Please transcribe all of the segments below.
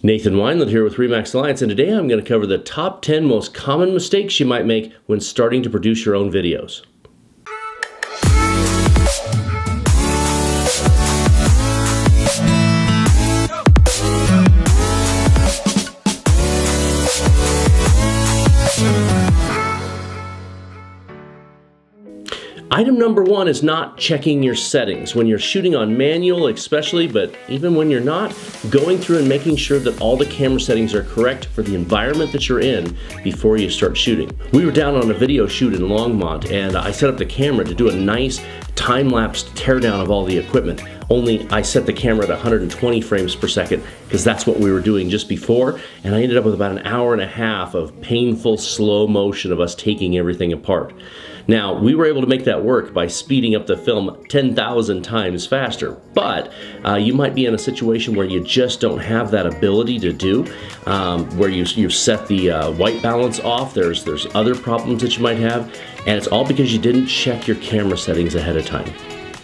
Nathan Weinland here with Remax Alliance, and today I'm going to cover the top 10 most common mistakes you might make when starting to produce your own videos. Item number one is not checking your settings. When you're shooting on manual especially, but even when you're not, going through and making sure that all the camera settings are correct for the environment that you're in before you start shooting. We were down on a video shoot in Longmont, and I set up the camera to do a nice time-lapse teardown of all the equipment. Only I set the camera at 120 frames per second because that's what we were doing just before, and I ended up with about an hour and a half of painful slow motion of us taking everything apart. Now, we were able to make that work by speeding up the film 10,000 times faster, but you might be in a situation where you just don't have that ability to do, where you've set the white balance off. There's other problems that you might have, and it's all because you didn't check your camera settings ahead of time.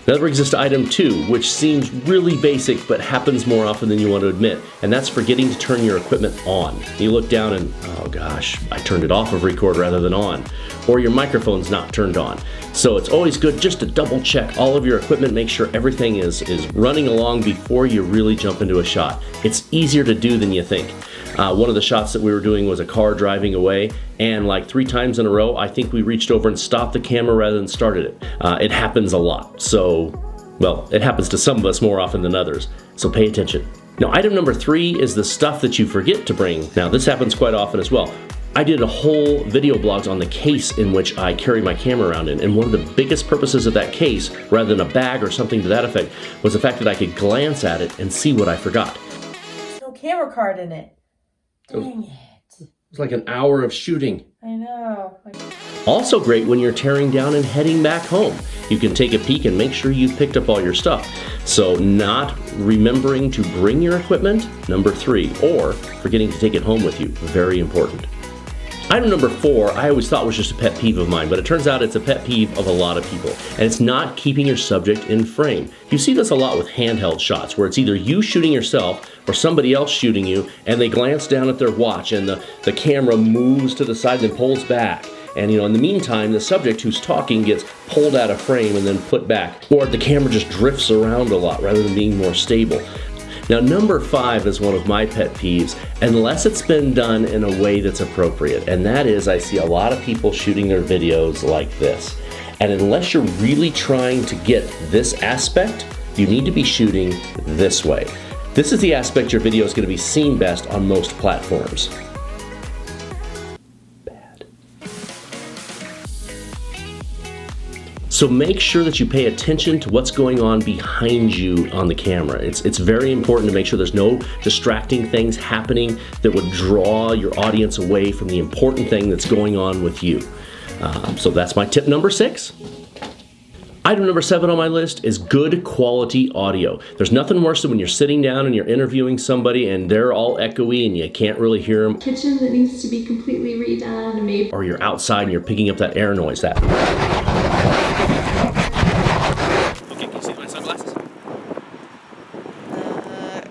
That brings us to item two, which seems really basic but happens more often than you want to admit, and that's forgetting to turn your equipment on. You look down and, oh gosh, I turned it off of record rather than on. Or your microphone's not turned on. So it's always good just to double check all of your equipment, make sure everything is running along before you really jump into a shot. It's easier to do than you think. One of the shots that we were doing was a car driving away, and like 3 times in a row, I think we reached over and stopped the camera rather than started it. It happens a lot, so, well, it happens to some of us more often than others, so pay attention. Now, item number 3 is the stuff that you forget to bring. Now, this happens quite often as well. I did a whole video blogs on the case in which I carry my camera around in, and one of the biggest purposes of that case, rather than a bag or something to that effect, was the fact that I could glance at it and see what I forgot. There's no camera card in it. Dang it. It's like an hour of shooting. I know. Also great when you're tearing down and heading back home. You can take a peek and make sure you've picked up all your stuff. So not remembering to bring your equipment, number 3, or forgetting to take it home with you, very important. Item number 4, I always thought was just a pet peeve of mine, but it turns out it's a pet peeve of a lot of people, and it's not keeping your subject in frame. You see this a lot with handheld shots, where it's either you shooting yourself or somebody else shooting you, and they glance down at their watch, and the camera moves to the side and pulls back. And in the meantime, the subject who's talking gets pulled out of frame and then put back. Or the camera just drifts around a lot rather than being more stable. Now, number 5 is one of my pet peeves, unless it's been done in a way that's appropriate. And that is, I see a lot of people shooting their videos like this. And unless you're really trying to get this aspect, you need to be shooting this way. This is the aspect your video is going to be seen best on most platforms. So make sure that you pay attention to what's going on behind you on the camera. It's very important to make sure there's no distracting things happening that would draw your audience away from the important thing that's going on with you. So that's my tip number 6. Item number 7 on my list is good quality audio. There's nothing worse than when you're sitting down and you're interviewing somebody and they're all echoey and you can't really hear them. Kitchen that needs to be completely redone, maybe. Or you're outside and you're picking up that air noise, that. Okay, can you see my sunglasses?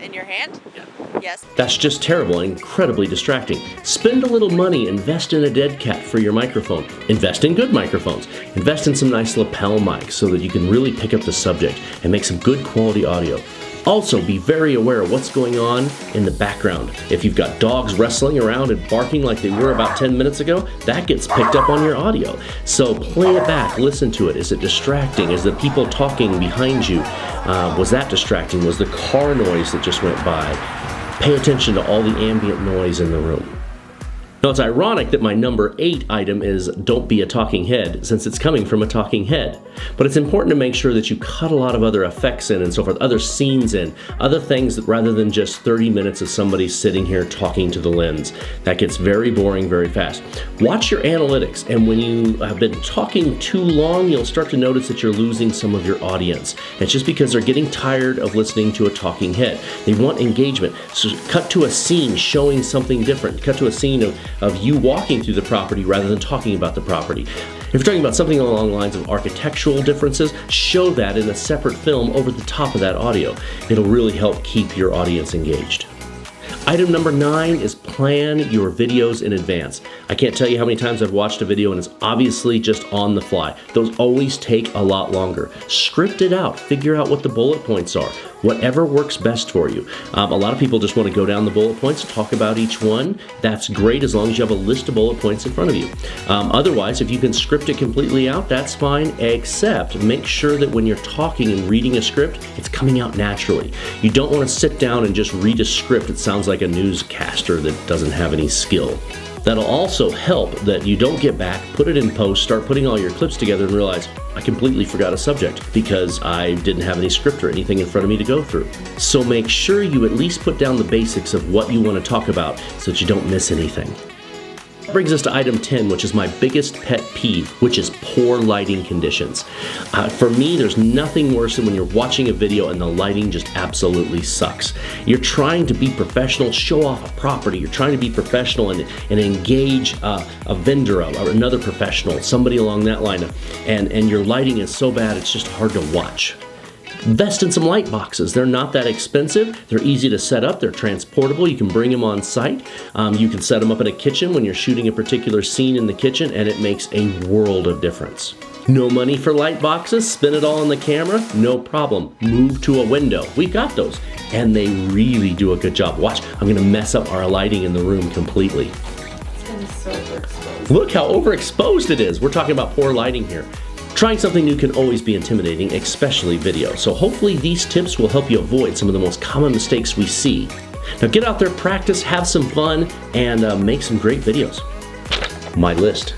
In your hand? Yeah. Yes. That's just terrible and incredibly distracting. Spend a little money, invest in a dead cat for your microphone. Invest in good microphones. Invest in some nice lapel mics so that you can really pick up the subject and make some good quality audio. Also, be very aware of what's going on in the background. If you've got dogs wrestling around and barking like they were about 10 minutes ago, that gets picked up on your audio. So play it back, listen to it. Is it distracting? Is the people talking behind you? Was that distracting? Was the car noise that just went by? Pay attention to all the ambient noise in the room. Now, it's ironic that my number 8 item is don't be a talking head, since it's coming from a talking head. But it's important to make sure that you cut a lot of other effects in and so forth, other scenes in, other things that rather than just 30 minutes of somebody sitting here talking to the lens. That gets very boring very fast. Watch your analytics, and when you have been talking too long, you'll start to notice that you're losing some of your audience. And it's just because they're getting tired of listening to a talking head. They want engagement. So cut to a scene showing something different. Cut to a scene of you walking through the property rather than talking about the property. If you're talking about something along the lines of architectural differences, show that in a separate film over the top of that audio. It'll really help keep your audience engaged. Item number 9 is plan your videos in advance. I can't tell you how many times I've watched a video and it's obviously just on the fly. Those always take a lot longer. Script it out. Figure out what the bullet points are. Whatever works best for you. A lot of people just want to go down the bullet points, talk about each one. That's great as long as you have a list of bullet points in front of you. Otherwise, if you can script it completely out, that's fine, except make sure that when you're talking and reading a script, it's coming out naturally. You don't want to sit down and just read a script. It sounds like a newscaster that doesn't have any skill. That'll also help that you don't get back, put it in post, start putting all your clips together and realize, I completely forgot a subject because I didn't have any script or anything in front of me to go through. So make sure you at least put down the basics of what you want to talk about so that you don't miss anything. That brings us to item 10, which is my biggest pet peeve, which is poor lighting conditions. For me, there's nothing worse than when you're watching a video and the lighting just absolutely sucks. You're trying to be professional, show off a property, you're trying to be professional and engage a vendor or another professional, somebody along that line, and your lighting is so bad it's just hard to watch. Invest in some light boxes. They're not that expensive. They're easy to set up. They're transportable. You can bring them on site. You can set them up in a kitchen when you're shooting a particular scene in the kitchen, and it makes a world of difference. No money for light boxes? Spin it all on the camera? No problem. Move to a window. We've got those. And they really do a good job. Watch, I'm going to mess up our lighting in the room completely. It's gonna be so overexposed. Look how overexposed it is. We're talking about poor lighting here. Trying something new can always be intimidating, especially video. So hopefully these tips will help you avoid some of the most common mistakes we see. Now get out there, practice, have some fun, and make some great videos. My list